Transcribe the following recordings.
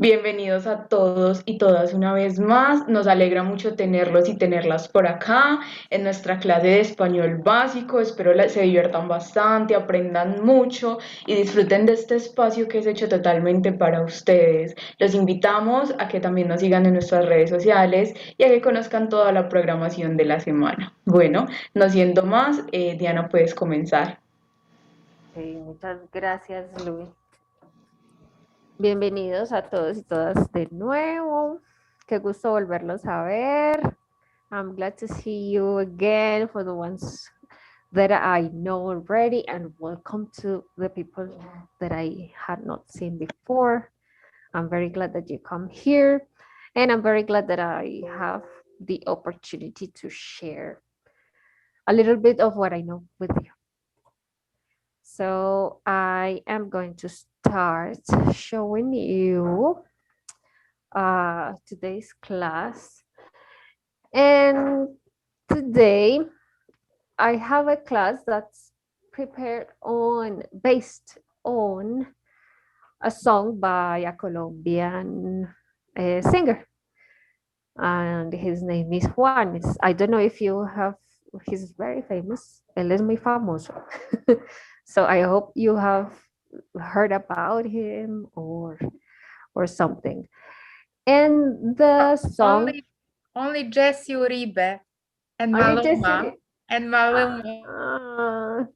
Bienvenidos a todos y todas una vez más. Nos alegra mucho tenerlos y tenerlas por acá en nuestra clase de español básico. Espero se diviertan bastante, aprendan mucho y disfruten de este espacio que es hecho totalmente para ustedes. Los invitamos a que también nos sigan en nuestras redes sociales y a que conozcan toda la programación de la semana. Bueno, no siendo más, Diana, puedes comenzar. Sí, muchas gracias, Luis. Bienvenidos a todos y todas de nuevo. Qué gusto volverlos a ver. I'm glad to see you again for the ones that I know already, and welcome to the people that I had not seen before. I'm very glad that you come here, and I'm very glad that I have the opportunity to share a little bit of what I know with you. So I am going to start showing you today's class. And today I have a class that's prepared based on a song by a Colombian singer. And his name is Juanes. I don't know if you have, he's very famous. Él es muy famoso. So I hope you have heard about him or something. And the song only Jesse Uribe and only Maluma and Maluma.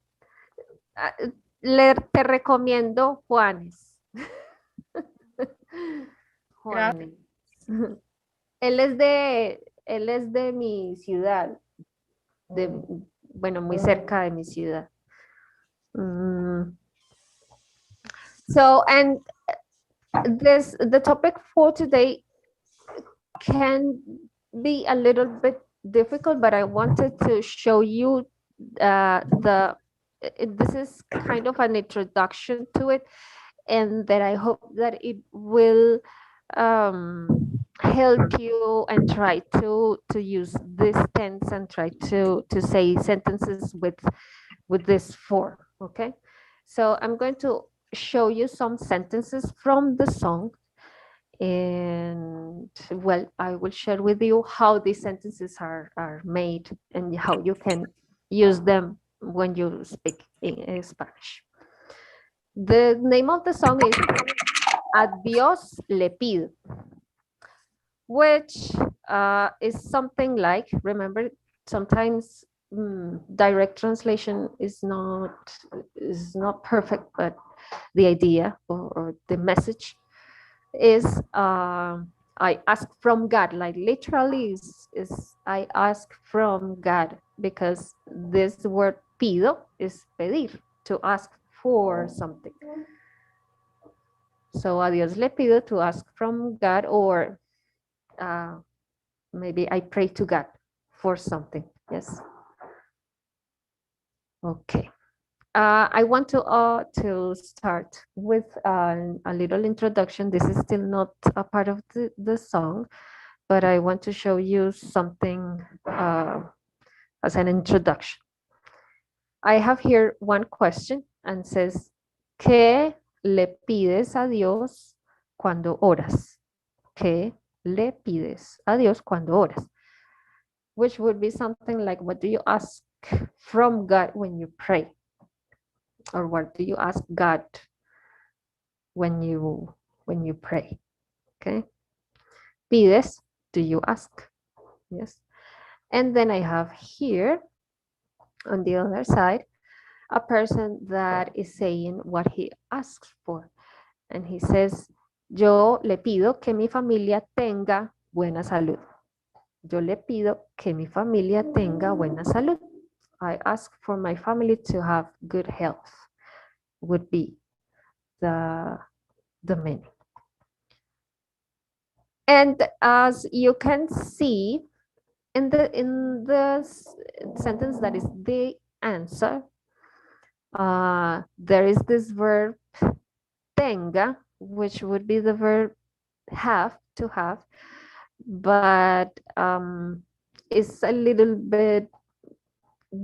Te recomiendo Juanes. Juanes. Él es de mi ciudad, bueno, muy cerca de mi ciudad. So, and the topic for today can be a little bit difficult, but I wanted to show you this is kind of an introduction to it, and that I hope that it will help you and try to use this tense and try to say sentences with this form. Okay, so I'm going to show you some sentences from the song, and well, I will share with you how these sentences are made and how you can use them when you speak in Spanish. The name of the song is A Dios le pido, which is something like, remember, sometimes direct translation is not perfect, but the idea or the message is I ask from God, like literally is I ask from God, because this word pido is pedir, to ask for something. So a Dios le pido, to ask from God, or maybe I pray to God for something. Yes. Okay. I want to start with a little introduction. This is still not a part of the song, but I want to show you something as an introduction. I have here one question and says, ¿qué le pides a Dios cuando oras? ¿Qué le pides a Dios cuando oras? Which would be something like, what do you ask from God when you pray? Or what do you ask God when you pray? Okay. Pides, do you ask? Yes. And then I have here on the other side a person that is saying what he asks for. And he says, yo le pido que mi familia tenga buena salud. Yo le pido que mi familia tenga buena salud. I ask for my family to have good health, would be the meaning. And as you can see in the sentence that is the answer, there is this verb tenga, which would be the verb have, to have, but it's a little bit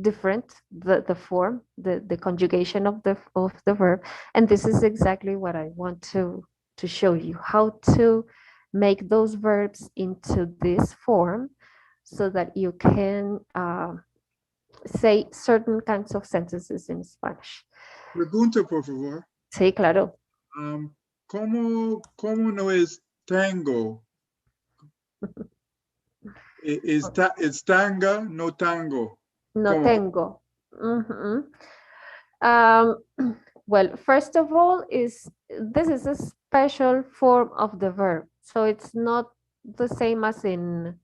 different, the form, the conjugation of the verb, and this is exactly what I want to to show you how to make those verbs into this form so that you can say certain kinds of sentences in Spanish. Pregunta, por favor. Sí, claro. ¿Cómo no es tango? ¿Es tanga, no tango? No ¿Cómo? tengo. Well, first of all, this is a special form of the verb. So it's not the same as in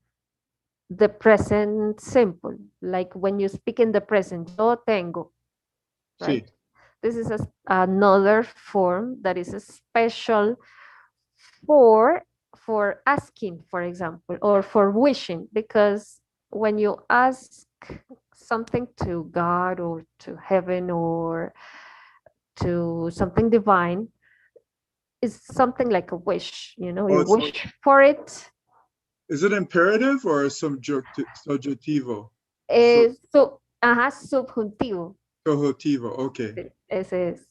the present simple. Like when you speak in the present, yo tengo. Right? Sí. This is another form that is a special for asking, for example, or for wishing, because when you ask something to God or to heaven or to something divine, it's something like a wish, you know, you wish for it. Is it imperative or subjuntivo? Subjuntivo. Subjuntivo, okay. Ese es.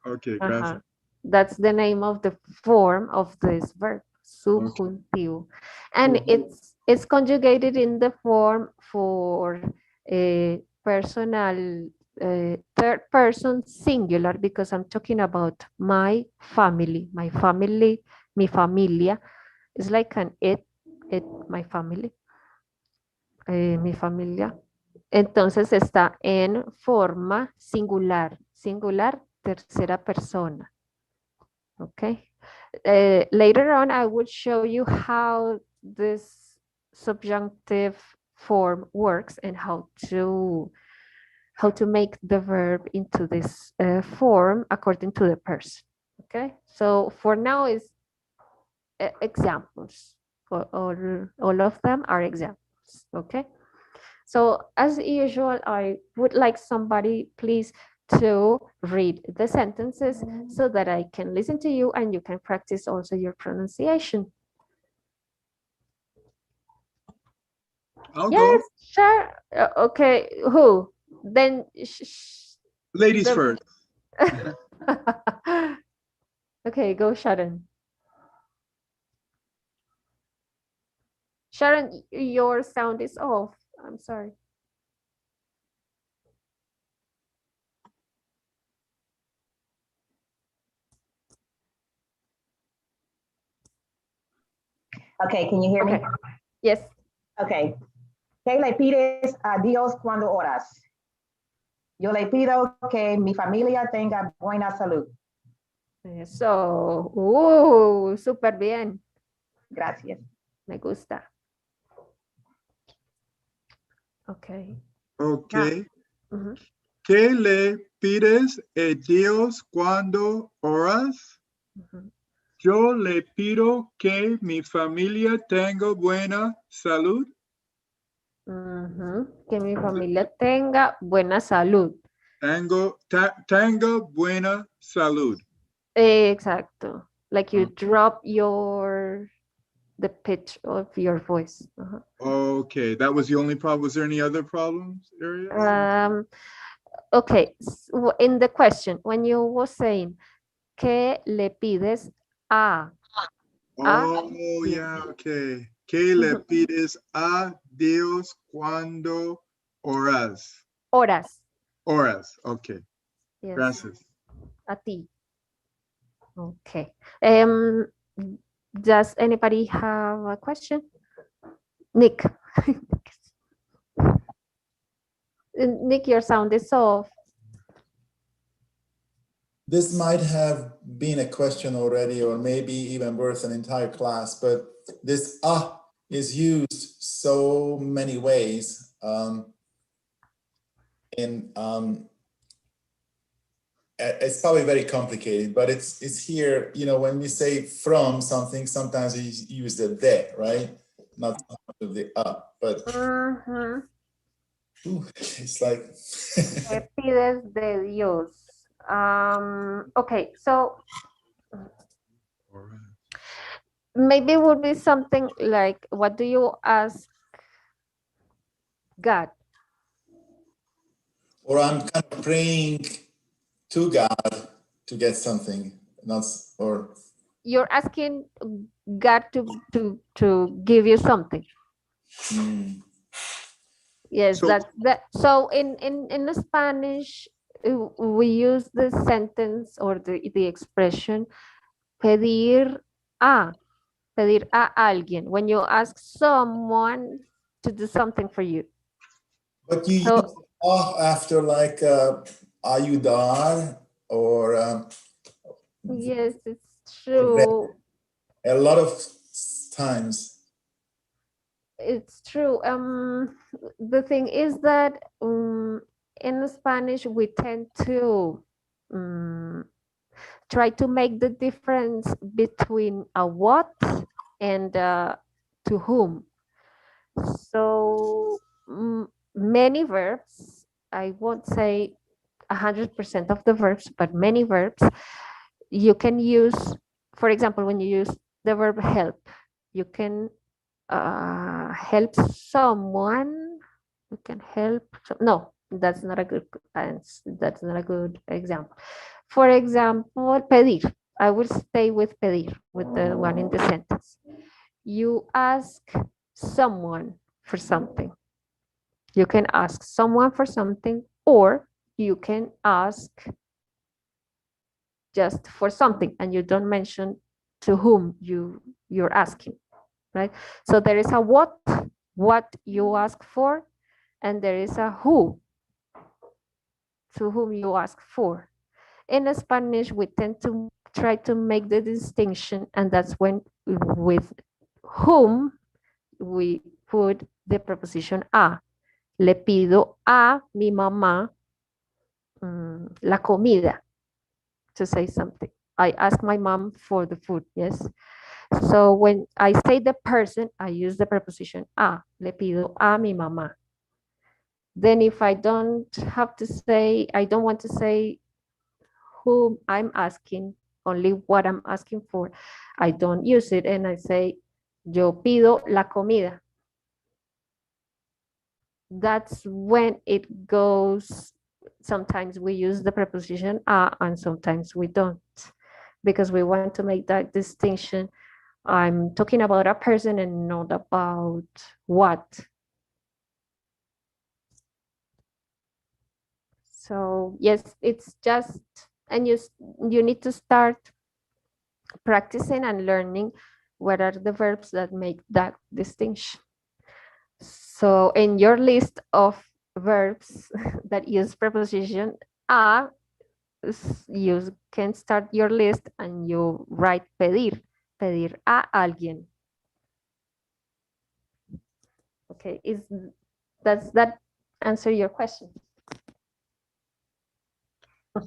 Okay, gracias. That's the name of the form of this verb, subjuntivo. And it's conjugated in the form for a personal third person singular, because I'm talking about my family, mi familia. It's like an it, my family, mi familia. Entonces está en forma singular, tercera persona. Okay. Later on, I will show you how this subjunctive form works and how to make the verb into this form according to the person. Okay. So for now is examples. All of them are examples. Okay. So as usual, I would like somebody, please, to read the sentences so that I can listen to you and you can practice also your pronunciation. I'll yes, go. sure. Okay, who? Then ladies first. Okay, go Sharon. Sharon, your sound is off. I'm sorry. Okay, can you hear me? Yes. Okay. ¿Qué le pides a Dios cuando oras? Yo le pido que mi familia tenga buena salud. Eso. Súper bien. Gracias. Me gusta. Okay. Okay. Now, ¿Qué le pides a Dios cuando oras? Yo le pido que mi familia tenga buena salud. Que mi familia tenga buena salud. Tenga buena salud. Exacto. Like you drop the pitch of your voice. Okay, that was the only problem. Was there any other problems, areas? Okay, so in the question, when you were saying, ¿qué le pides a? Oh, yeah, okay. ¿Qué le pides a Dios cuando oras? Horas. Horas, okay. Yes. Gracias. A ti. Okay. Does anybody have a question? Nick. Nick, your sound is off. This might have been a question already, or maybe even worth an entire class, but this is used so many ways. It's probably very complicated, but it's here, you know, when we say from something, sometimes we use the de, right? Not the but it's like ¿Qué pides de Dios? Okay, so maybe it would be something like, what do you ask God? or I'm kind of praying to God to get something, not or you're asking God to give you something. Mm. Yes, So- that's that. So in Spanish, we use the sentence or the expression pedir a alguien when you ask someone to do something for you. But you So- use after like ayudar or Yes, it's true. a lot of times. It's true. The thing is that in Spanish we tend to try to make the difference between a what and to whom. So many verbs, I won't say 100% of the verbs, but many verbs you can use. For example, when you use the verb help, you can help someone. You can help. No, that's not a good answer. That's not a good example. For example, pedir. I will stay with pedir, with the one in the sentence. You ask someone for something. You can ask someone for something, or you can ask just for something, and you don't mention to whom you're asking, right? So there is a what you ask for, and there is a who, to whom you ask for. In Spanish, we tend to try to make the distinction, and that's when with whom we put the preposition a. Le pido a mi mamá la comida, to say something. I ask my mom for the food, yes? So when I say the person, I use the preposition a. Le pido a mi mamá. Then if I don't have to say, I don't want to say whom I'm asking, only what I'm asking for, I don't use it, and I say, yo pido la comida. That's when it goes, sometimes we use the preposition a and sometimes we don't, because we want to make that distinction. I'm talking about a person and not about what. So yes, it's just, and you need to start practicing and learning what are the verbs that make that distinction. So in your list of verbs that use preposition a, you can start your list and you write pedir a alguien. Okay, does that answer your question?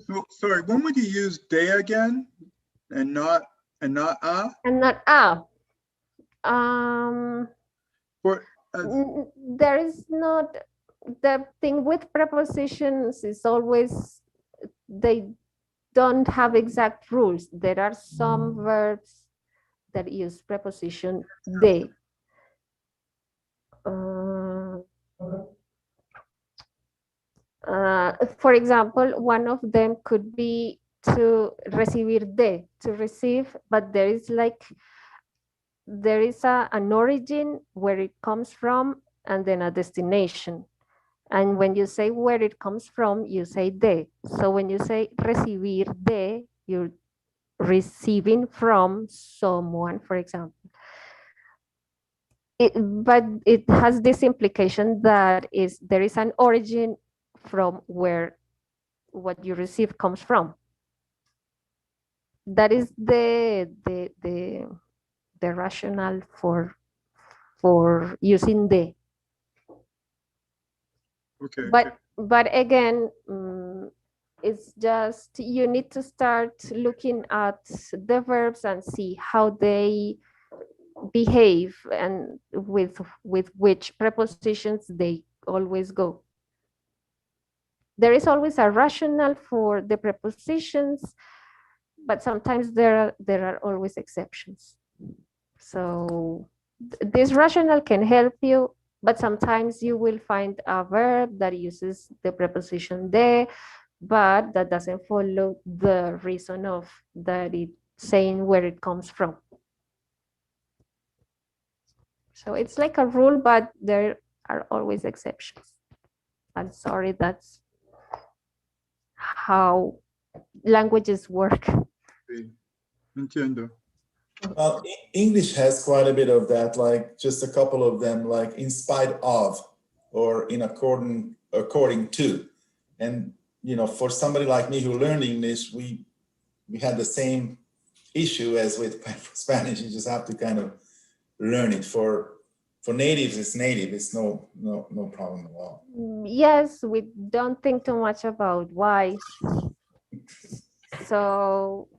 So, sorry, when would you use de again and not a? And not a. For There is not, the thing with prepositions is always they don't have exact rules. There are some verbs that use preposition de. For example, one of them could be to recibir de, to receive, but there is an origin where it comes from and then a destination. And when you say where it comes from, you say de. So when you say recibir de, you're receiving from someone, for example. But it has this implication that there is an origin from where what you receive comes from. That is the rationale for using de. okay. But again, it's just you need to start looking at the verbs and see how they behave and with which prepositions they always go. There is always a rationale for the prepositions, but sometimes there are always exceptions. So this rationale can help you, but sometimes you will find a verb that uses the preposition de, but that doesn't follow the reason of that it saying where it comes from. So it's like a rule, but there are always exceptions. I'm sorry, that's how languages work. Sí, entiendo. Well, English has quite a bit of that, like just a couple of them, like in spite of or in according to. And, you know, for somebody like me who learned English, we had the same issue as with Spanish. You just have to kind of learn it. For natives, it's native. It's no problem at all. Yes, we don't think too much about why. So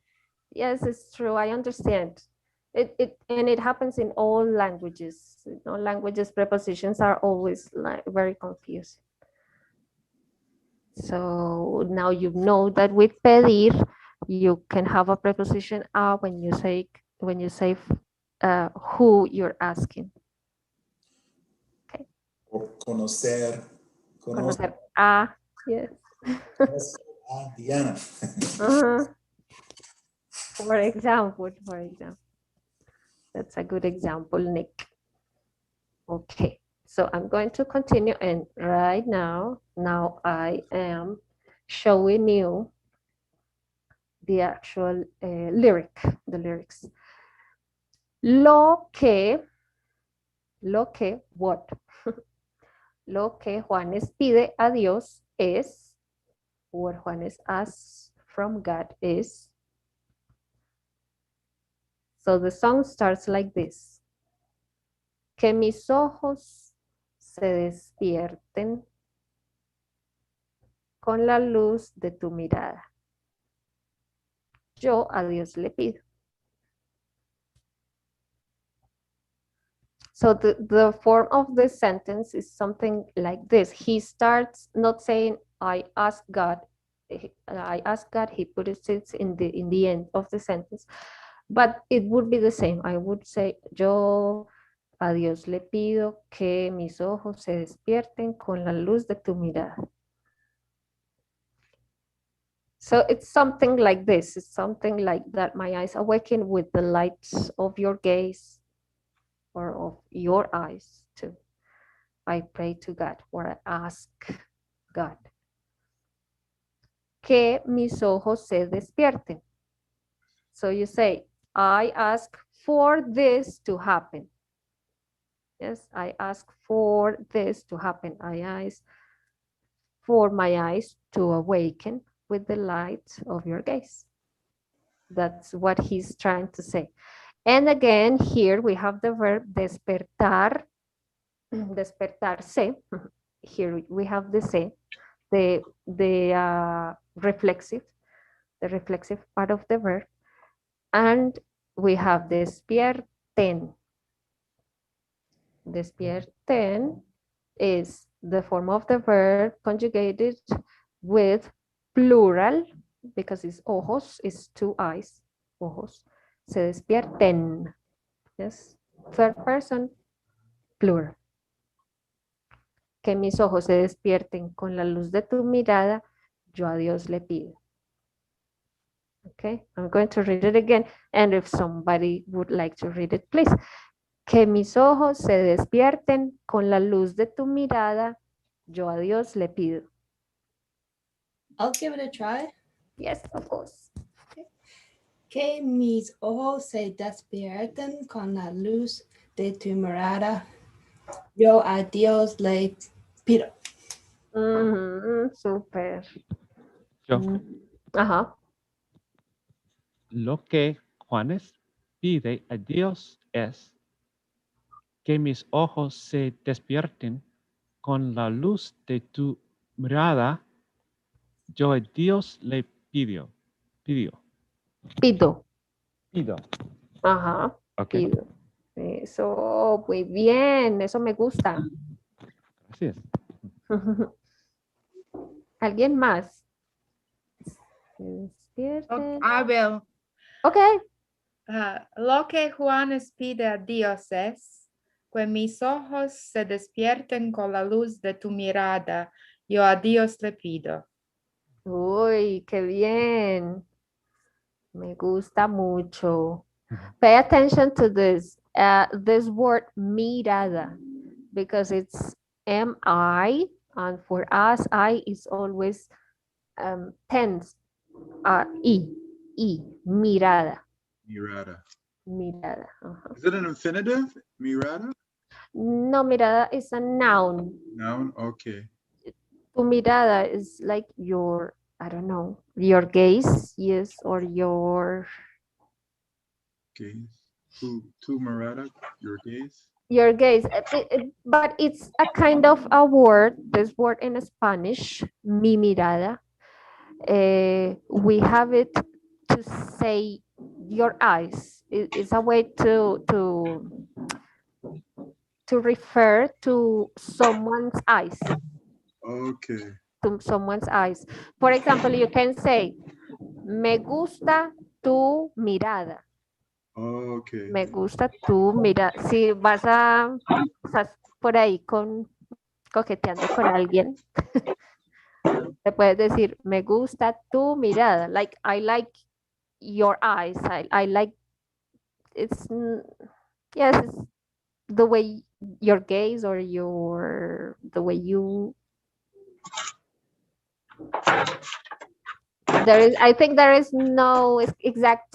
yes, it's true. I understand. And it happens in all languages. In all languages, prepositions are always like very confusing. So now you know that with pedir, you can have a preposition a when you say who you're asking. Okay. Or conocer. Conocer a, yes. Diana. For example. That's a good example, Nick. Okay, so I'm going to continue, and right now I am showing you the actual lyrics. Lo que, what? Lo que Juanes pide a Dios es, what Juanes asks from God is. So the song starts like this. Que mis ojos se despierten con la luz de tu mirada. Yo a Dios le pido. So the form of this sentence is something like this. He starts not saying, I ask God, he put it in the end of the sentence. But it would be the same. I would say, yo a Dios le pido que mis ojos se despierten con la luz de tu mirada. So it's something like this. It's something like that. My eyes awaken with the light of your gaze or of your eyes too. I pray to God or I ask God. Que mis ojos se despierten. So you say, I ask for this to happen. Yes, I ask for this to happen. I ask for my eyes to awaken with the light of your gaze. That's what he's trying to say. And again, here we have the verb despertar, despertarse. Here we have the se, the reflexive part of the verb. And we have despierten. Despierten is the form of the verb conjugated with plural because it's ojos, is two eyes, ojos. Se despierten. Yes, third person, plural. Que mis ojos se despierten con la luz de tu mirada, yo a Dios le pido. Okay, I'm going to read it again, and if somebody would like to read it, please. Que mis ojos se despierten con la luz de tu mirada, yo a Dios le pido. I'll give it a try. Yes, of course. Que mis ojos se despierten con la luz de tu mirada, yo a Dios le pido. Super. Yo. Ajá. Lo que Juanes pide a Dios es que mis ojos se despierten con la luz de tu mirada. Yo a Dios le pido. Pido. Ajá. Okay. Pido. Eso, muy bien. Eso me gusta. Gracias. ¿Alguien más? Abel. Okay. Lo que Juanes pide a Dios es que mis ojos se despierten con la luz de tu mirada. Yo a Dios le pido. Uy, qué bien. Me gusta mucho. Pay attention to this. This word mirada, because it's M-I, and for us, I is always tense. E, mirada. Mirada. Mirada. Is it an infinitive? Mirada? No, mirada is a noun. Noun? Okay. Tu mirada is like your, I don't know, your gaze, yes, or your Gaze. Tu mirada? Your gaze? your gaze. But it's a kind of a word, this word in Spanish, mi mirada. We have it to say your eyes. It's a way to refer to someone's eyes. Okay. To someone's eyes. For example, you can say, me gusta tu mirada. Okay. Me gusta tu mirada. Si estás por ahí coqueteando con alguien, te puedes decir, me gusta tu mirada. Like, I like your eyes. I like, it's, yes, it's the way your gaze or the way you, I think there is no exact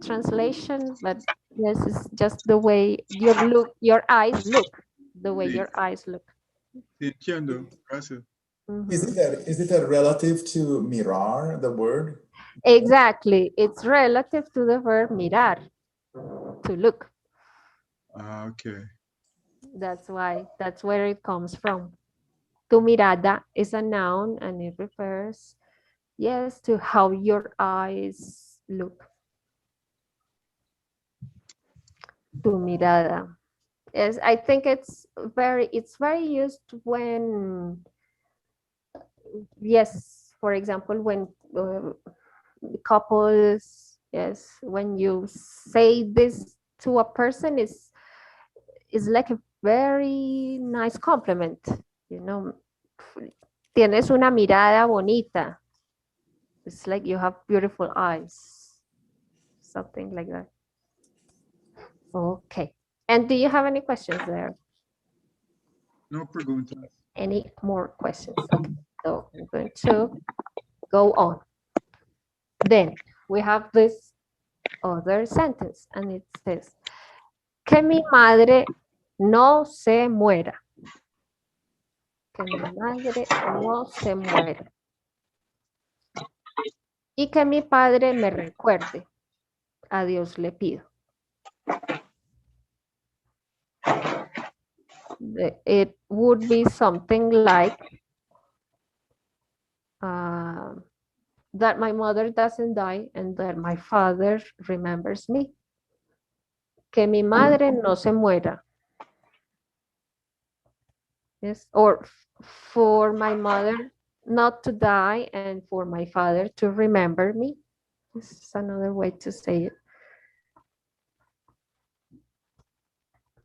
translation, but yes, it's just the way your eyes look, the way your eyes look. Entiendo. Gracias. Is it a relative to mirar, the word? Exactly. It's relative to the verb mirar, to look. Okay. That's where it comes from. Tu mirada is a noun and it refers, yes, to how your eyes look. Tu mirada. Yes, I think it's very used when, yes, for example, when couples, yes, when you say this to a person is like a very nice compliment, you know. Tienes una mirada bonita. It's like you have beautiful eyes, something like that. Okay. And do you have any questions there? No preguntas. Any more questions? Okay. So I'm going to go on. Then we have this other sentence, and it says, que mi madre no se muera. Que mi madre no se muera. Y que mi padre me recuerde. A Dios le pido. It would be something like that my mother doesn't die and that my father remembers me. Que mi madre no se muera. Yes, or for my mother not to die and for my father to remember me. This is another way to say it.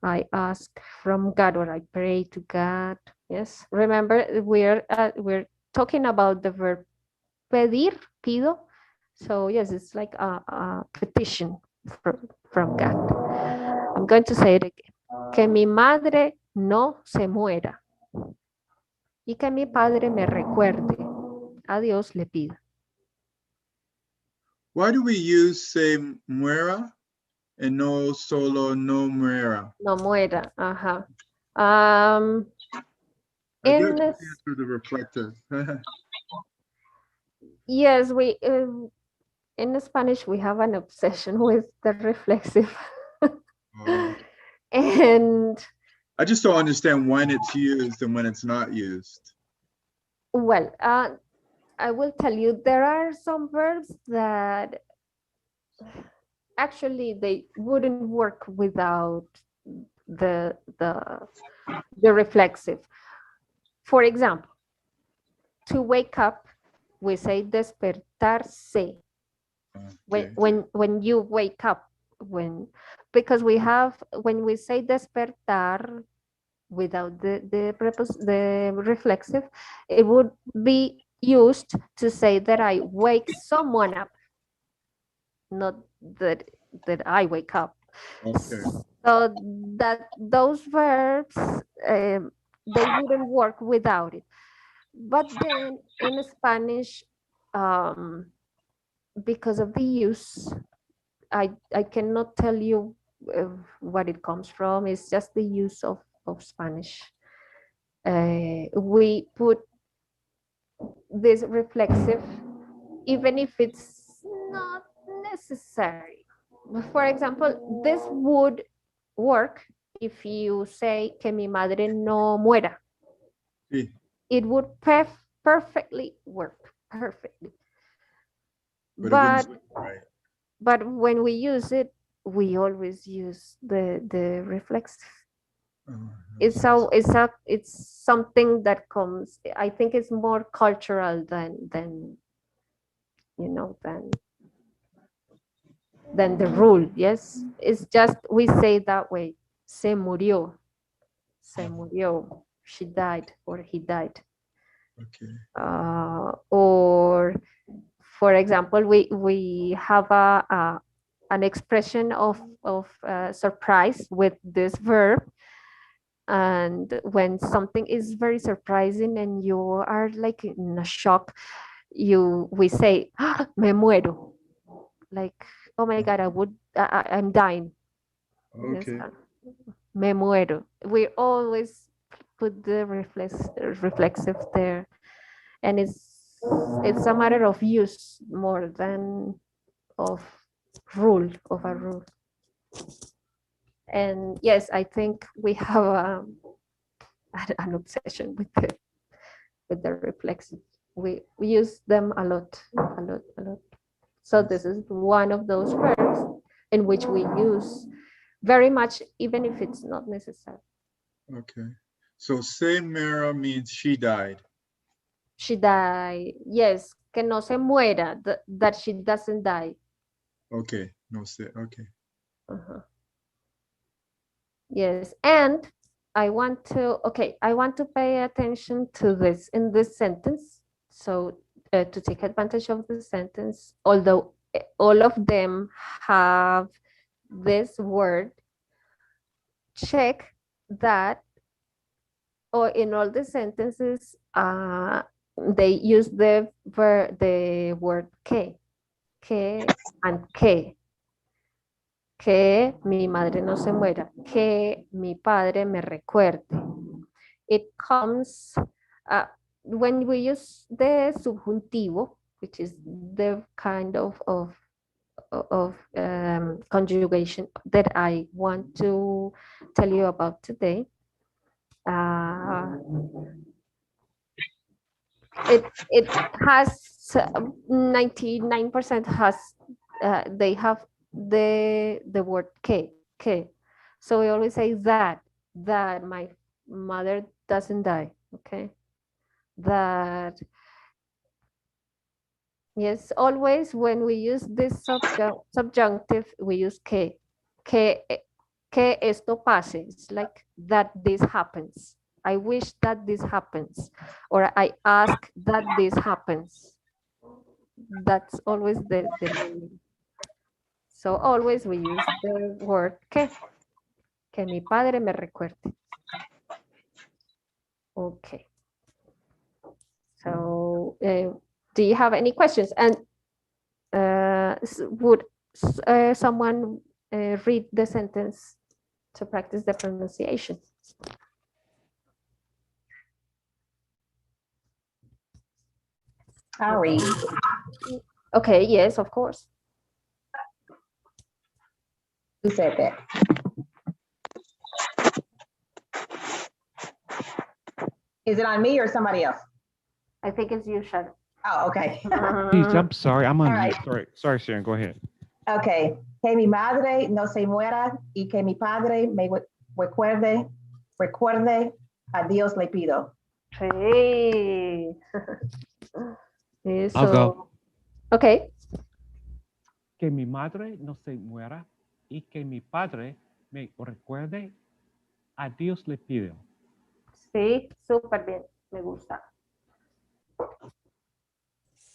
I ask from God, or I pray to God. Yes, remember we're talking about the verb pedir, pido. So yes, it's like a petition from God. I'm going to say it again. Que mi madre no se muera. Y que mi padre me recuerde. A Dios le pido. Why do we use say muera and no solo no muera? No muera. Ajá. I guess In this, answer the reflective. yes, we in Spanish we have an obsession with the reflexive. And I just don't understand when it's used and when it's not used. well, I will tell you, there are some verbs that actually they wouldn't work without the reflexive. For example, to wake up, we say despertarse. Okay. When you wake up, because we have, when we say despertar without the reflexive, it would be used to say that I wake someone up. not that I wake up. Okay. So that those verbs, they wouldn't work without it. But then in Spanish, because of the use, I cannot tell you what it comes from. It's just the use of Spanish. We put this reflexive, even if it's not necessary. For example, this would work if you say que mi madre no muera. Sí. It would perfectly work, perfectly. But right. But when we use it, we always use the reflexive. It's something that comes. I think it's more cultural than you know than the rule. Yes, it's just we say that way. Se murió. Se murió. She died or he died. Okay. Or for example, we have an expression of surprise with this verb. And when something is very surprising and you are like in a shock, we say, ah, me muero. Like, oh my God, I'm dying. Okay. Yes, me muero. We always put the reflexive there. And it's a matter of use more than of a rule. And yes, I think we have an obsession with the reflexive. We use them a lot. So this is one of those verbs in which we use very much, even if it's not necessary. Okay. So se muera means she died. She died. Yes, que no se muera, that she doesn't die. Okay. No se. Okay. Yes, and I want to pay attention to this in this sentence. So to take advantage of the sentence, although all of them have this word, check that, or in all the sentences, they use the word que and que mi madre no se muera, que mi padre me recuerde. It comes when we use the subjuntivo, which is the kind of conjugation that I want to tell you about today. It has 99% has they have the word que. So we always say that my mother doesn't die. Okay, that. Yes, always when we use this subjunctive, we use que esto pase. It's like that this happens. I wish that this happens, or I ask that this happens. That's always the meaning. So always we use the word que mi padre me recuerde. Okay. So do you have any questions? And would someone read the sentence to practice the pronunciation? I'll read. Okay, yes, of course. Who said that? Is it on me or somebody else? I think it's you, Shadow. Oh, okay. I'm sorry, I'm on All mute. right. Sorry, Sharon, go ahead. Okay. Que mi madre no se muera y que mi padre me recuerde a Dios le pido. Sí. I'll go. Okay. Que mi madre no se muera y que mi padre me recuerde, a Dios le pido. Sí, súper bien. Me gusta.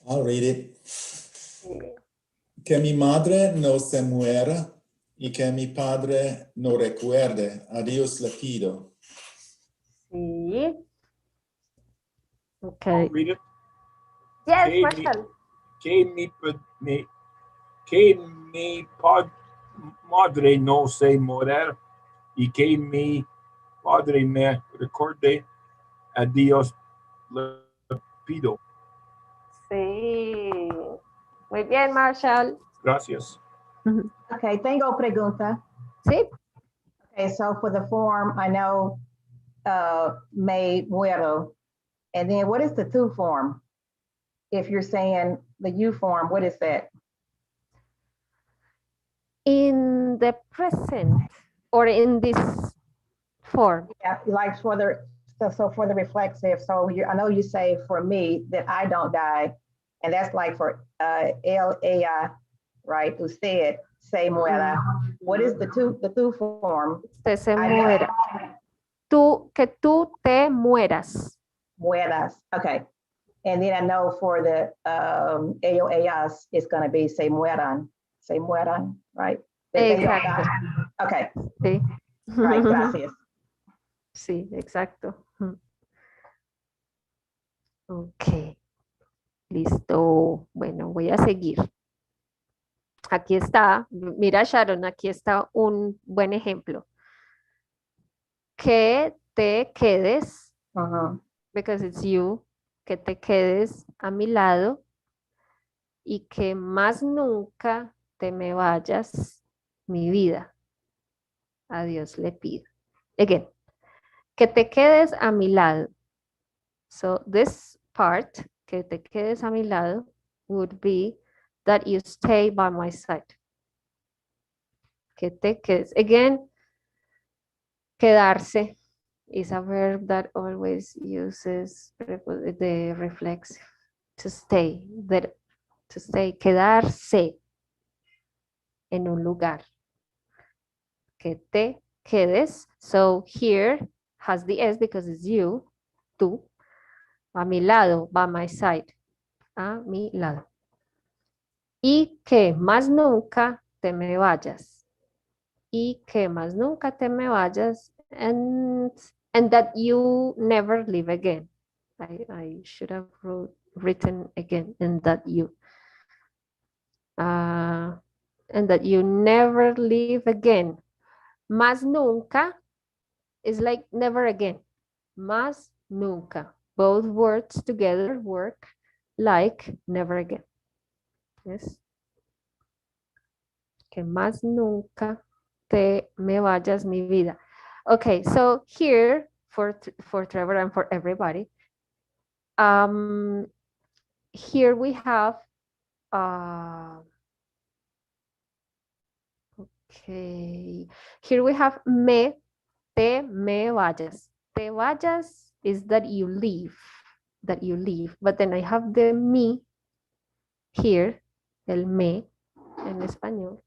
I'll read it. Sí. Que mi madre no se muera y que mi padre no recuerde. A Dios le pido. Sí. Okay. I'll read it. Yes, Que Marshall. que mi madre no se muera y que mi padre me recuerde. A Dios le pido. Sí. Muy bien, Marshall. Gracias. Okay, tengo pregunta. Sí. Okay, so for the form, I know me muero. And then what is the tu form? If you're saying the you form, what is that? In the present or in this form. Yeah, like for the, so for the reflexive, so you, I know you say for me that I don't die, and that's like for L-A-I, right? Usted se muera. What is the tu form? Usted se muera. Tú, que tú te mueras. Mueras, okay. And then I know for the AOAS, it's gonna be se mueran, right? They don't Exacto. die. Okay, Sí. right, gracias. Sí, exacto. Ok. Listo. Bueno, voy a seguir. Aquí está, mira Sharon, aquí está un buen ejemplo. Que te quedes, because it's you, que te quedes a mi lado y que más nunca te me vayas, mi vida. A Dios le pido. Again, que te quedes a mi lado. So this part, que te quedes a mi lado, would be that you stay by my side. Que te quedes. Again, quedarse is a verb that always uses the reflexive. To stay. To stay. Quedarse en un lugar. Que te quedes. So here has the S because it's you, tú. A mi lado, by my side. A mi lado. Y que más nunca te me vayas. Y que más nunca te me vayas. And that you never leave again. I should have written again. And that you. And that you never leave again. Más nunca is like never again. Más nunca. Both words together work like never again. Yes. Que más nunca te me vayas, mi vida. Okay, so here for Trevor and for everybody, here we have okay, here we have me, te me vayas. Te vayas is that you leave, but then I have the me here, el me en español,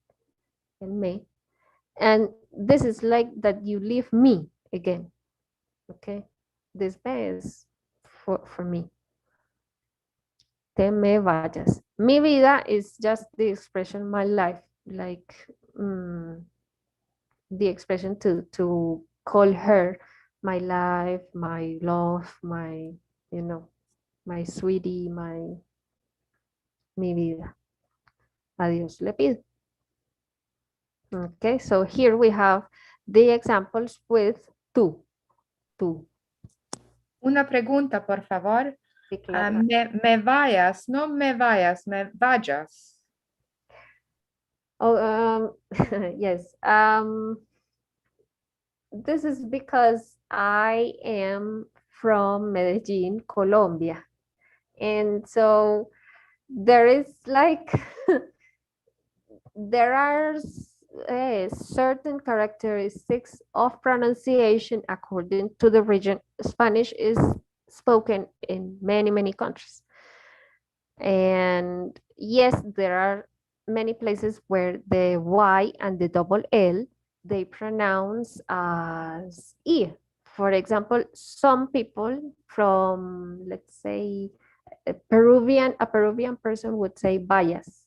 el me, and this is like that you leave me again. Okay, this me is for me. Te me vayas. Mi vida is just the expression my life, like the expression to call her my life, my love, my, you know, my sweetie, mi vida. A Dios le pido. Okay, so here we have the examples with tú. Tú. Una pregunta, por favor. Sí, claro. Me vayas, no me vayas, me vayas. Oh, yes. This is because I am from Medellin, Colombia. And so there is like, there are certain characteristics of pronunciation according to the region. Spanish is spoken in many, many countries. And yes, there are many places where the Y and the double L, they pronounce as E. For example, some people from, let's say, a Peruvian person would say vayas.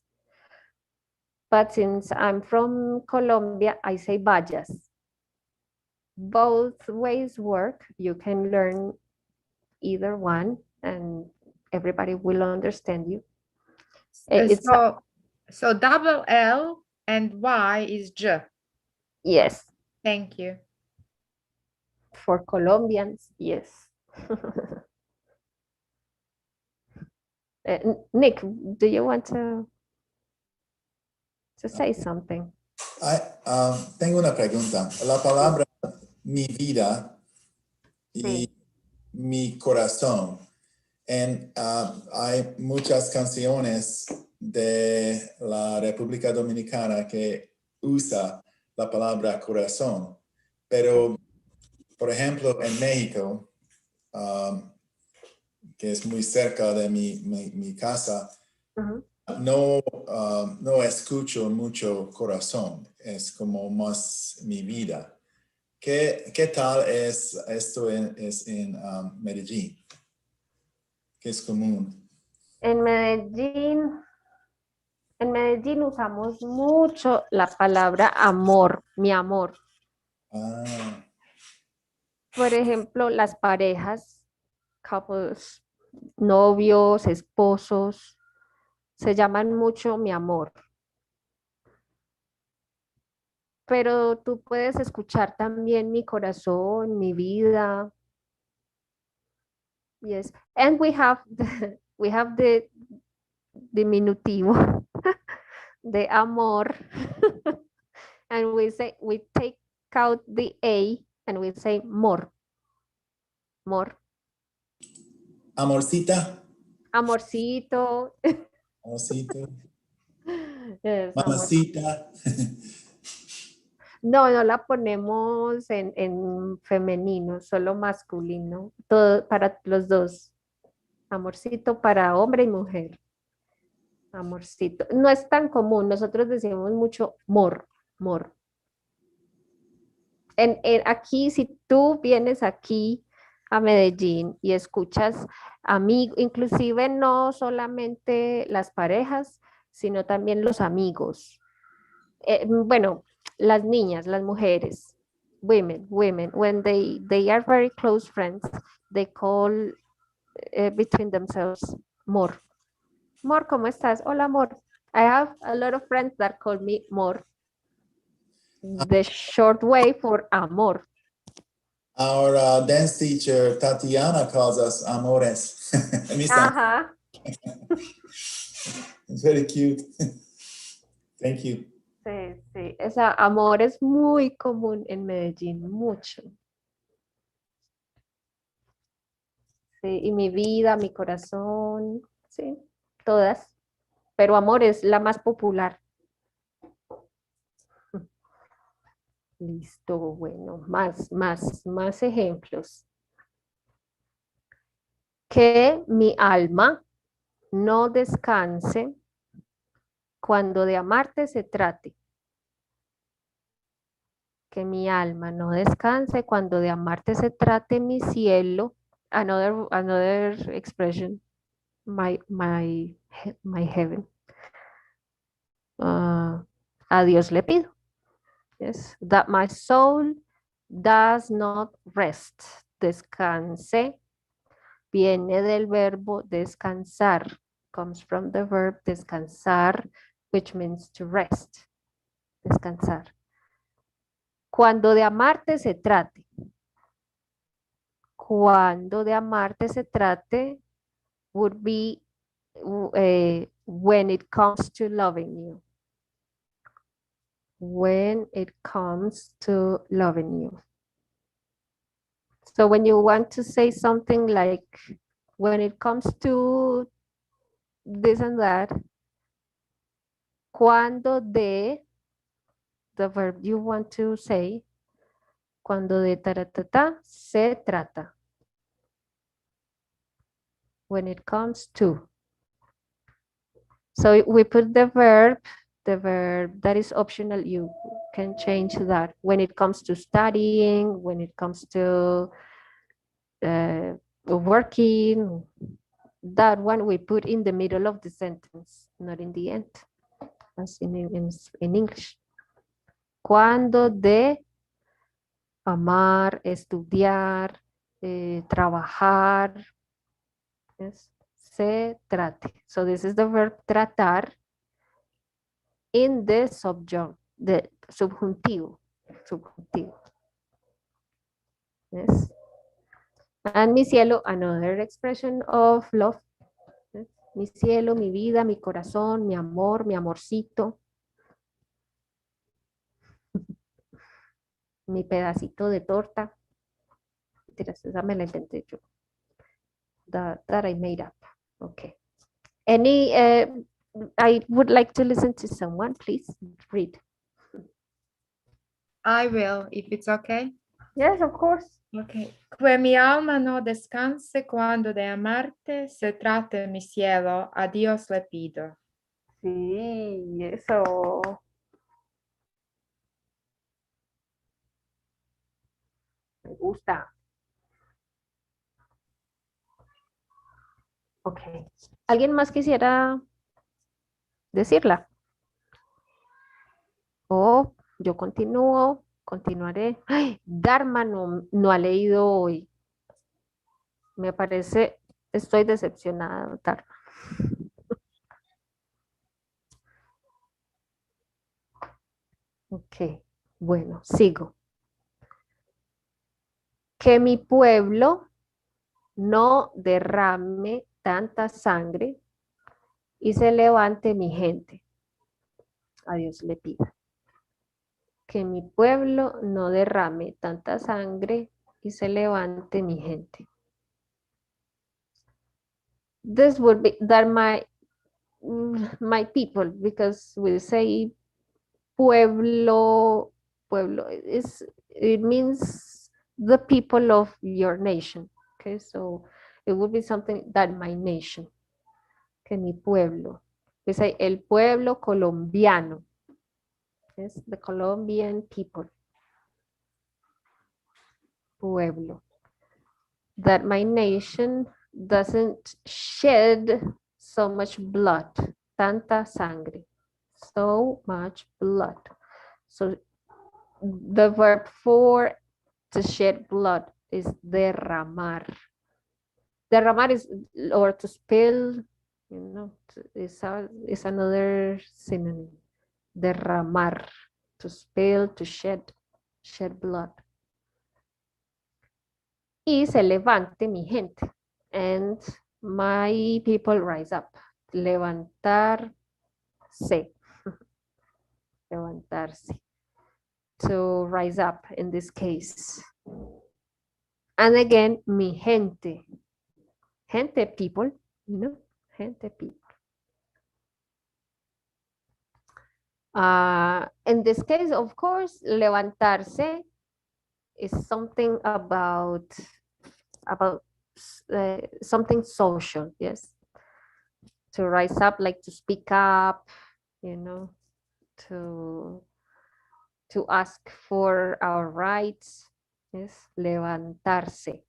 But since I'm from Colombia, I say vayas. Both ways work. You can learn either one and everybody will understand you. It's so double L and Y is J. yes. Thank you. For Colombians, yes. Nick, do you want to say something? Tengo una pregunta. La palabra mi vida y Sí. mi corazón. Hay muchas canciones de la República Dominicana que usa la palabra corazón, pero por ejemplo en México, que es muy cerca de mi casa, no escucho mucho corazón, es como más mi vida. ¿Qué tal es esto en Medellín? Que es común. En Medellín usamos mucho la palabra amor, mi amor. Ah. Por ejemplo, las parejas, couples, novios, esposos, se llaman mucho mi amor. Pero tú puedes escuchar también mi corazón, mi vida. Yes, and we have the diminutivo, the amor, and we take out the A and we say more. Amorcita. Amorcito. Amorcito. Yes, Mamacita. No la ponemos en femenino, solo masculino, todo para los dos. Amorcito para hombre y mujer. Amorcito. No es tan común, nosotros decimos mucho mor. Aquí, si tú vienes aquí a Medellín y escuchas amigos, inclusive no solamente las parejas, sino también los amigos. Bueno, las niñas, las mujeres, women, when they are very close friends, they call between themselves Mor, ¿cómo estás? Hola, Mor. I have a lot of friends that call me Mor. The short way for amor. Our dance teacher, Tatiana, calls us amores. Ajá. It's very cute. Thank you. Sí. Esa amor es muy común en Medellín, mucho. Sí, y mi vida, mi corazón, sí, todas. Pero amor es la más popular. Listo, bueno, más ejemplos. Que mi alma no descanse cuando de amarte se trate. Que mi alma no descanse cuando de amarte se trate, mi cielo. Another expression, my heaven. A Dios le pido. Yes, that my soul does not rest. Descanse viene del verbo descansar. Comes from the verb descansar, which means to rest. Descansar. Cuando de amarte se trate. Cuando de amarte se trate would be when it comes to loving you. When it comes to loving you. So when you want to say something like, when it comes to this and that, cuando de, the verb you want to say, cuando de taratata se trata. When it comes to. So we put the verb that is optional, you can change that. When it comes to studying, when it comes to working, that one we put in the middle of the sentence, not in the end. as in English. Cuando de amar, estudiar, trabajar, yes, se trate. So this is the verb tratar in the subjuntivo. Yes. And mi cielo, another expression of love. Yes. Mi cielo, mi vida, mi corazón, mi amor, mi amorcito. Mi pedacito de torta. Esa me la inventé yo. That I made up. Okay. Any, I would like to listen to someone, please read. I will, if it's okay. Yes, of course. Okay. Que mi alma no descanse cuando de amarte se trate mi cielo, a Dios le pido. Sí, eso. Me gusta. Ok. ¿Alguien más quisiera decirla? O yo continuaré. ¡Ay! Dharma no ha leído hoy. Me parece, estoy decepcionada, Dharma. Ok, bueno, sigo. Que mi pueblo no derrame tanta sangre y se levante mi gente. A Dios le pido. Que mi pueblo no derrame tanta sangre y se levante mi gente. This would be that my people, because we say pueblo it means the people of your nation. Okay, so it would be something that my nation. Que mi pueblo. We say el pueblo colombiano. Yes, the Colombian people. Pueblo. That my nation doesn't shed so much blood. Tanta sangre. So much blood. So the verb for to shed blood is derramar. Derramar is, or to spill, you know, is another synonym. Derramar, to spill, to shed blood. Y se levante mi gente. And my people rise up. Levantarse. Levantarse. To rise up in this case. And again, mi gente. Gente, people, you know, gente, people. In this case, of course, levantarse is something about something social, yes. To rise up, like to speak up, you know, to ask for our rights, yes, levantarse.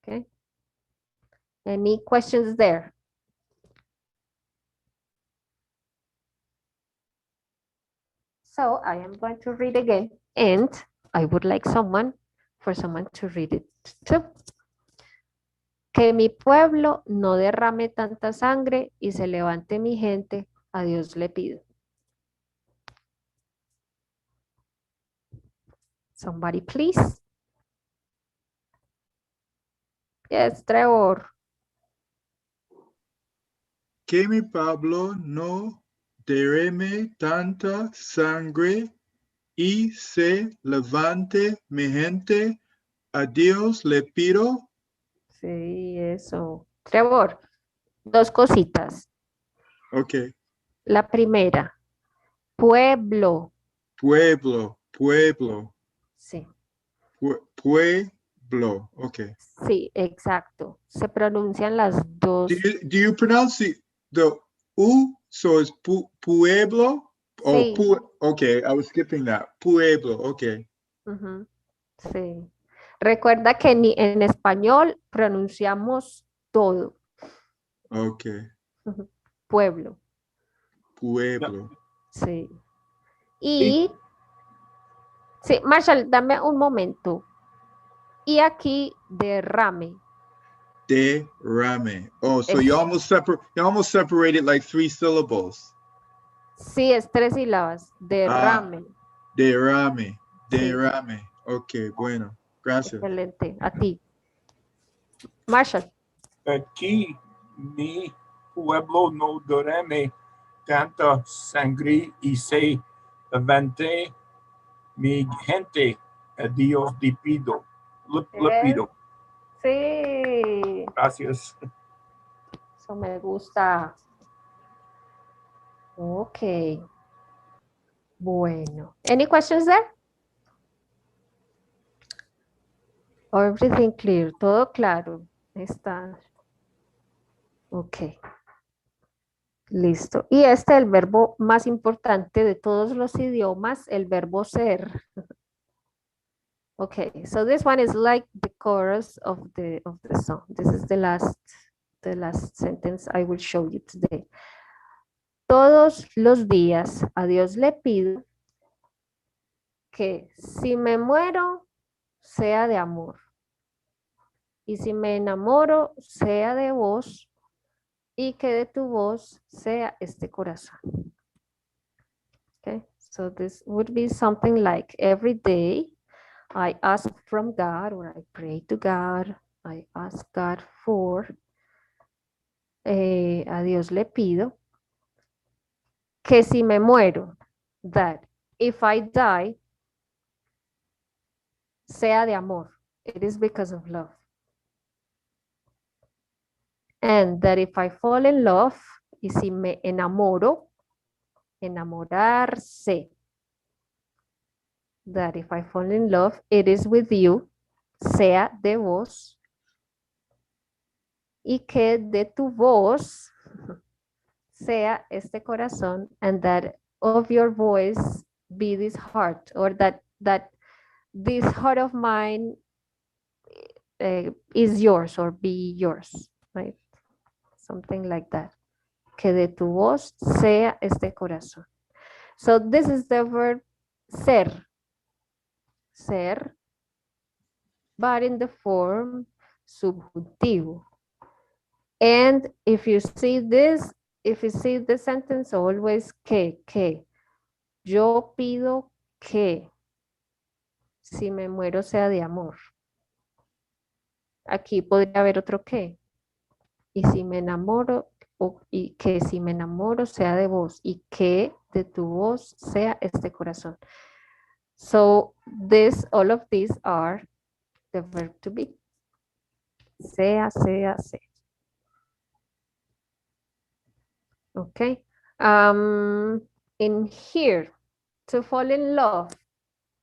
Okay. Any questions there? So I am going to read again, and I would like for someone to read it too. Que mi pueblo no derrame tanta sangre y se levante mi gente, a Dios le pido. Somebody please. Yes, Trevor. Que mi pueblo no derrame tanta sangre y se levante mi gente, a Dios le pido. Sí, eso. Trevor, dos cositas. Ok. La primera, pueblo. Pueblo. Sí. Pueblo, ok. Sí, exacto. Se pronuncian las dos. Do you pronounce the U, so it's pueblo? Sí. Okay, I was skipping that. Pueblo, okay. Sí. Recuerda que en español pronunciamos todo. Okay. Pueblo. pueblo. Sí. Y, sí, Marshall, dame un momento. Y aquí derrame. Derrame. Oh, so Es- you almost separated like 3 syllables. Sí, es 3 sílabas. Derrame. Derrame. Sí. Derrame. Ok, bueno. Gracias. Excelente. A ti. Marshall. Aquí mi pueblo no duerme tanta sangre y se levante mi gente. A Dios le pido. Le pido. Sí. Gracias. Eso me gusta. Ok. Bueno. Any questions there? Everything clear. Todo claro. Está. Ok. Listo. Y este es el verbo más importante de todos los idiomas, el verbo ser. Okay, so this one is like the chorus of the song. This is the last sentence I will show you today. Todos los días a Dios le pido que si me muero sea de amor y si me enamoro sea de vos y que de tu voz sea este corazón. Okay, so this would be something like every day I ask from God or I pray to God, I ask God for, a Dios le pido que si me muero, that if I die, sea de amor, it is because of love. And that if I fall in love, y si me enamoro, enamorarse, that if I fall in love, it is with you, sea de vos, y que de tu voz sea este corazón, and that of your voice be this heart, or that this heart of mine is yours or be yours, right? Something like that. Que de tu voz sea este corazón. So this is the verb ser. Ser, but in the form subjuntivo. And if you see this, if you see the sentence, always que. Yo pido que si me muero sea de amor. Aquí podría haber otro que. Y si me enamoro, y que si me enamoro sea de vos, y que de tu voz sea este corazón. So all of these are the verb to be. Sea. Okay. In here, to fall in love.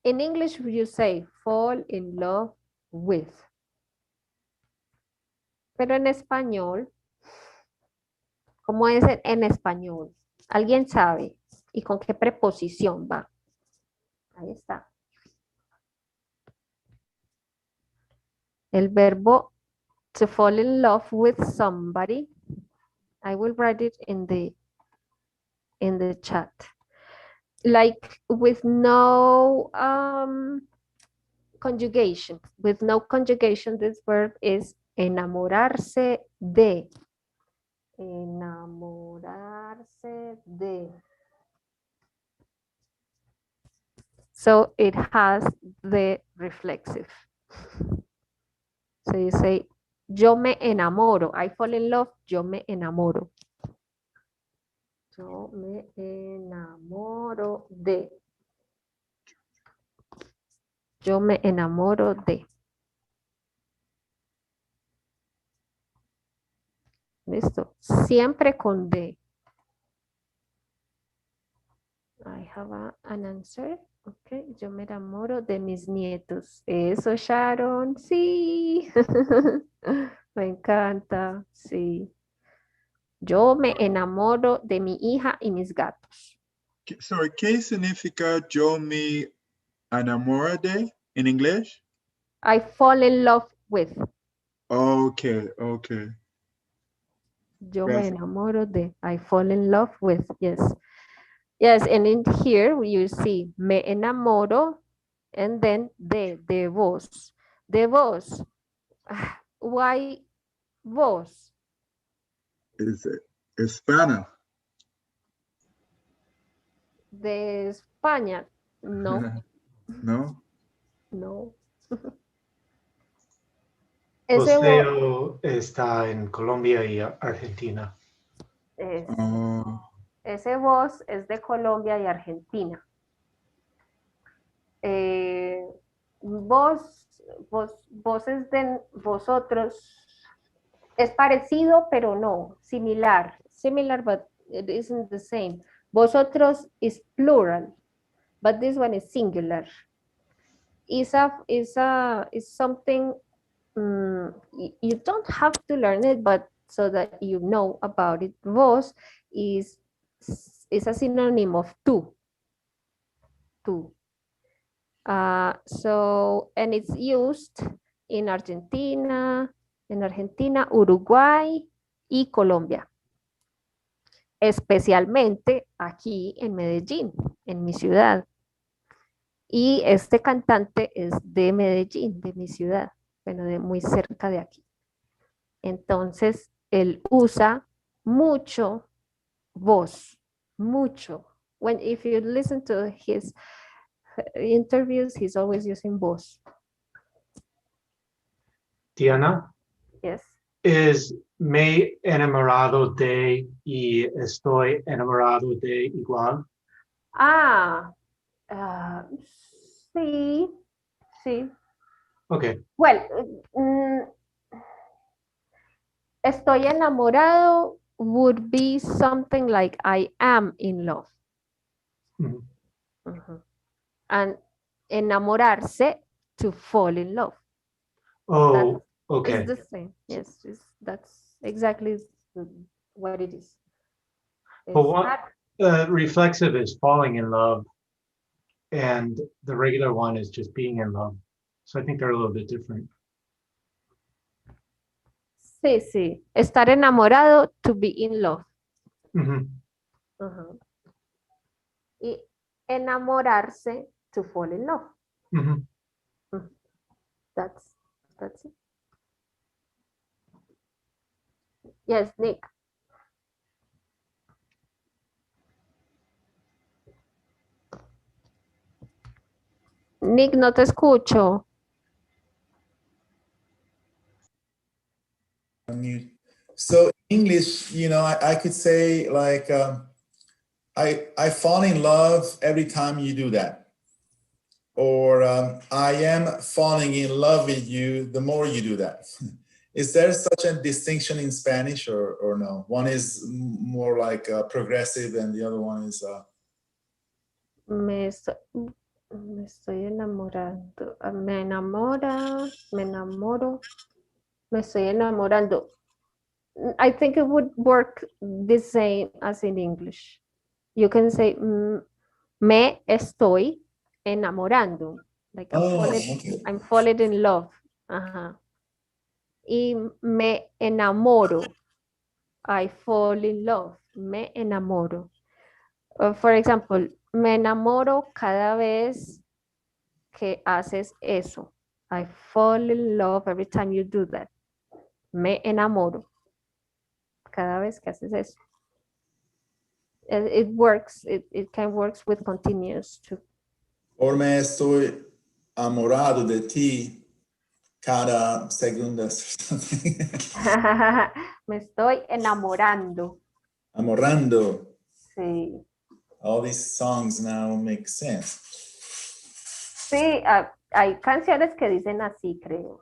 In English, you say fall in love with. Pero en español, ¿cómo es en español? ¿Alguien sabe? ¿Y con qué preposición va? Ahí está. El verbo to fall in love with somebody. I will write it in the chat. Like with no conjugation. With no conjugation, this verb is enamorarse de. Enamorarse de. So it has the reflexive. So you say, yo me enamoro. I fall in love, yo me enamoro. Yo me enamoro de. Yo me enamoro de. Listo. Siempre con de. I have an answer. Ok. Yo me enamoro de mis nietos. Eso, Sharon. Sí. Me encanta. Sí. Yo me enamoro de mi hija y mis gatos. Sorry, ¿qué significa yo me enamoro de in English? I fall in love with. Okay. Yo me enamoro de. I fall in love with. Yes. Yes, and in here you see me enamoro and then de vos. De vos. Why vos? Is it Hispana? De España. No, No? no. Ese vos Posteo está en Colombia y Argentina. es, Oh, ese vos es de Colombia y Argentina. Vos es de vosotros. Es parecido, pero no. Similar. Similar, but it isn't the same. Vosotros is plural, but this one is singular. Is something you don't have to learn it, but so that you know about it. Vos is a synonym of tú. Tú. So, and it's used in Argentina, Uruguay y Colombia. Especialmente aquí en Medellín, en mi ciudad. Y este cantante es de Medellín, de mi ciudad, bueno, de muy cerca de aquí. Entonces, él usa mucho voz, mucho. If you listen to his interviews, he's always using voz. Diana, Yes. is me enamorado de y estoy enamorado de igual? Sí, sí. Okay. Well, estoy enamorado would be something like I am in love. Mhm. And enamorarse, to fall in love. Oh, okay. It's the same. Yes, that's exactly what it is. But what reflexive is falling in love, and the regular one is just being in love. So I think they're a little bit different. Sí, sí. Estar enamorado, to be in love. Mhm. Y enamorarse, to fall in love. Mhm. That's it. Yes, Nick. Nick, no te escucho. So English, you know, I could say like, I fall in love every time you do that. Or I am falling in love with you the more you do that. Is there such a distinction in Spanish or no? One is more like progressive and the other one is... Me estoy enamorando. Me enamoro. Me estoy enamorando. I think it would work the same as in English. You can say, me estoy enamorando. Like I'm falling in love. Y me enamoro. I fall in love. Me enamoro. For example, me enamoro cada vez que haces eso. I fall in love every time you do that. Me enamoro. Cada vez que haces eso. It works. It can work with continuous too. Or me estoy enamorado de ti cada segundo. Me estoy enamorando. Amorando. Sí. All these songs now make sense. Sí, hay canciones que dicen así, creo.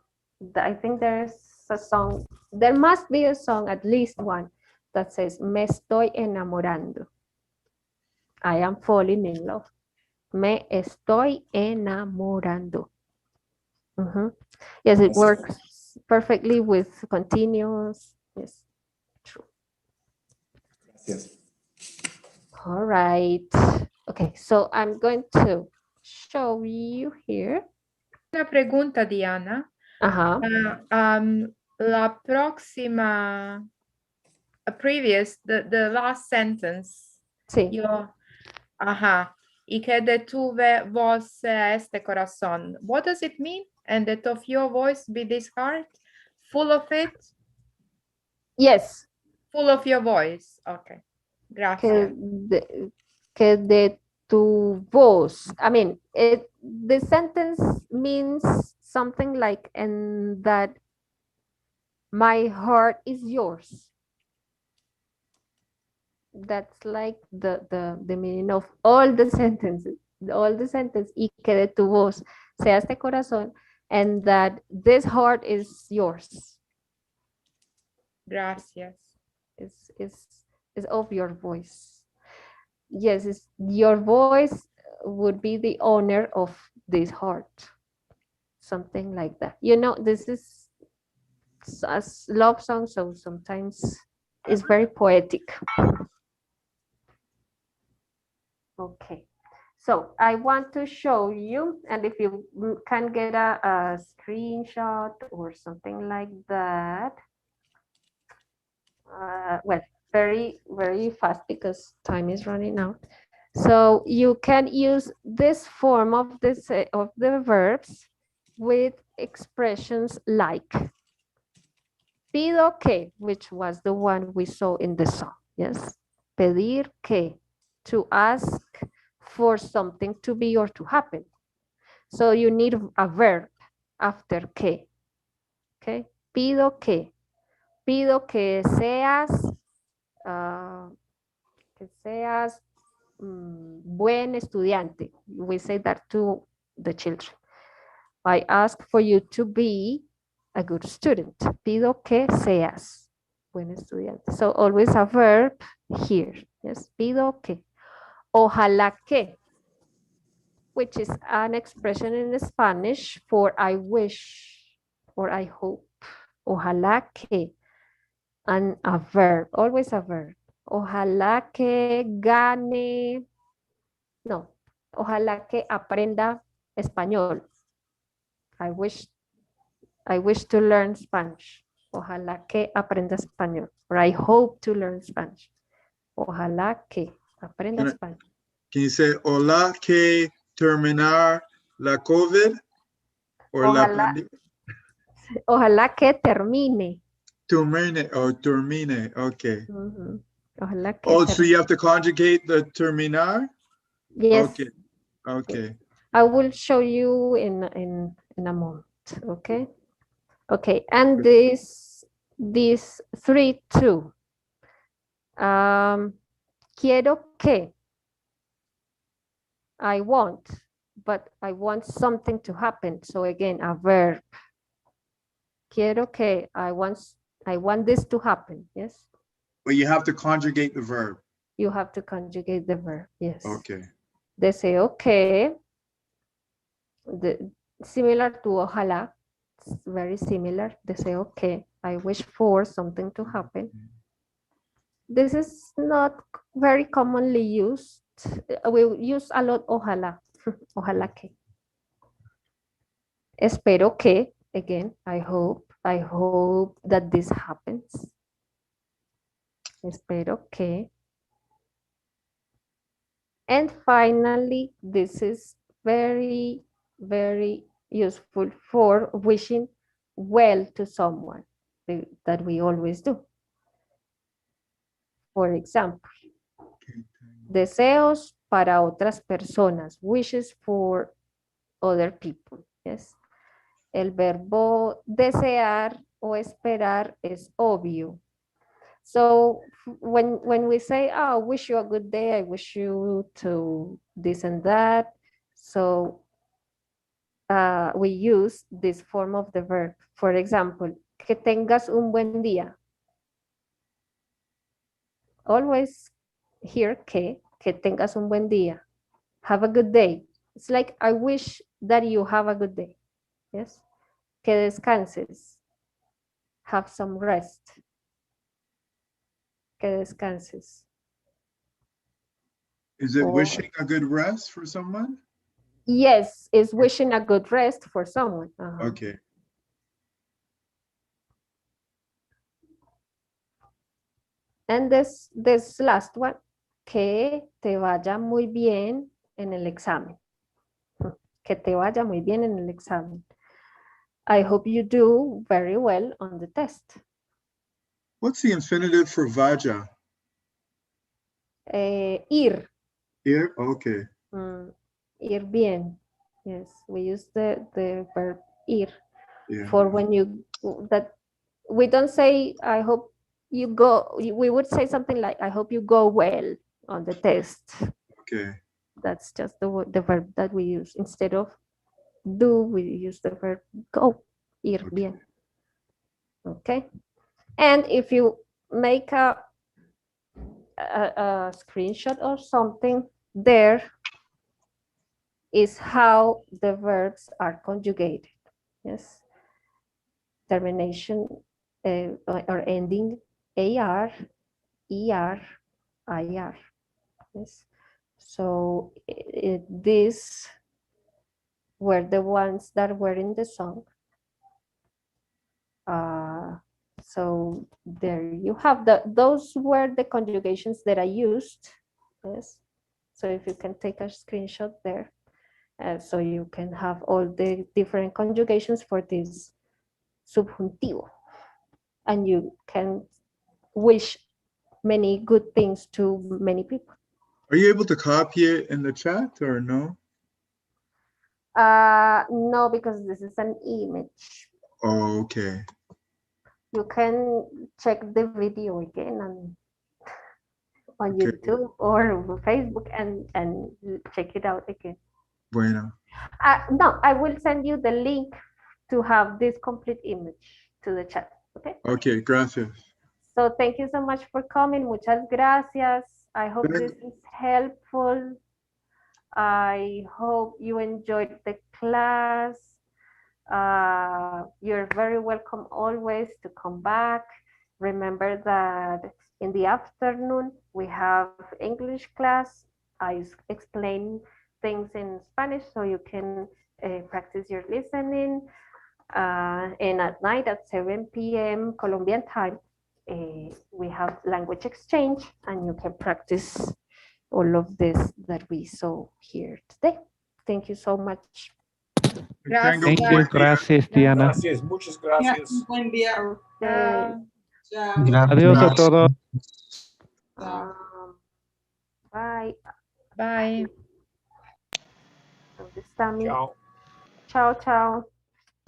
I think there's a song, there must be a song, at least one, that says, me estoy enamorando. I am falling in love. Me estoy enamorando. Yes, it works perfectly with continuous. Yes, true. Yes. All right. Okay, so I'm going to show you here. Una pregunta, Diana. La próxima, the last sentence. Sí. Yo Ajá. Y que detuve voz a este corazón. What does it mean? And that of your voice be this heart? Full of it? Yes. Full of your voice. Okay. Gracias. Que de tu voz. I mean, the sentence means something like, and that my heart is yours. That's like the meaning of all the sentences. All the sentence, y que de tu voz sea este corazón, and that this heart is yours. Gracias. Is of your voice. Yes, your voice would be the owner of this heart. Something like that. You know, this is a love song, so sometimes it's very poetic. Okay, so I want to show you, and if you can get a screenshot or something like that, well, very, very fast because time is running out. So you can use this form of the verbs with expressions like pido que, which was the one we saw in the song. Yes, pedir que, to ask for something to be or to happen. So you need a verb after que. Okay, pido que seas buen estudiante. We say that to the children. I ask for you to be a good student. Pido que seas buen estudiante. So always a verb here. Yes, pido que. Ojalá que, which is an expression in Spanish for I wish or I hope. Ojalá que. And a verb, always a verb. Ojalá que gane, no, ojalá que aprenda español. I wish to learn Spanish. Ojalá que aprenda español. Or I hope to learn Spanish. Ojalá que aprenda español. Can you say, ojalá que terminar la COVID? Or ojalá que termine. Termine, termine, okay. Ojalá que termine. So you have to conjugate the terminar? Yes. Okay, okay. I will show you in a moment, okay? Okay, and these 3 too. Quiero que. I want, but I want something to happen. So again, a verb. Quiero que, I want this to happen, yes? But you have to conjugate the verb. You have to conjugate the verb, yes. Okay. Deseo que, similar to ojalá, it's very similar. Deseo que, I wish for something to happen. This is not very commonly used. We use a lot ojalá, ojalá que. Espero que, again, I hope that this happens. Espero que. And finally, this is very, very useful for wishing well to someone that we always do. For example, deseos para otras personas, wishes for other people, yes. El verbo desear o esperar es obvio. So when we say, oh, I wish you a good day, I wish you to this and that. So we use this form of the verb. For example, que tengas un buen día. Always hear que tengas un buen día. Have a good day. It's like, I wish that you have a good day. Yes. Que descanses. Have some rest. Que descanses. Is it wishing a good rest for someone? Yes, it's wishing a good rest for someone. Okay. And this last one, que te vaya muy bien en el examen. Que te vaya muy bien en el examen. I hope you do very well on the test. What's the infinitive for vaja? Ir. Here? Okay. Ir bien. Yes, we use the verb ir Yeah. for when you, that we don't say, I hope you go, we would say something like, I hope you go well on the test. Okay. That's just the verb that we use. Instead of do, we use the verb go, ir bien. Okay. And if you make a screenshot or something, there is how the verbs are conjugated. Yes. Termination or ending AR, ER, IR. Yes. So these were the ones that were in the song. So there you have those were the conjugations that I used. Yes. So if you can take a screenshot there, so you can have all the different conjugations for this subjuntivo, and you can wish many good things to many people. Are you able to copy it in the chat or no? No, because this is an image. Oh, okay. You can check the video again on YouTube or Facebook and check it out again. Bueno. No, I will send you the link to have this complete image to the chat. Okay. Okay, gracias. So thank you so much for coming. Muchas gracias. I hope this is helpful. I hope you enjoyed the class. You're very welcome always to come back. Remember that in the afternoon we have English class. I explain things in Spanish so you can practice your listening. And at night at 7 p.m. Colombian time, we have language exchange and you can practice all of this that we saw here today. Thank you so much. Gracias. Thank you. Gracias, Diana. Gracias, muchas gracias. Buen día. Adiós a todos. Bye. Bye. ¿Dónde está mi? Chao. Chao, chao.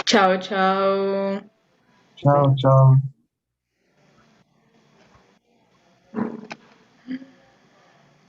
Chao, chao. Chao, chao.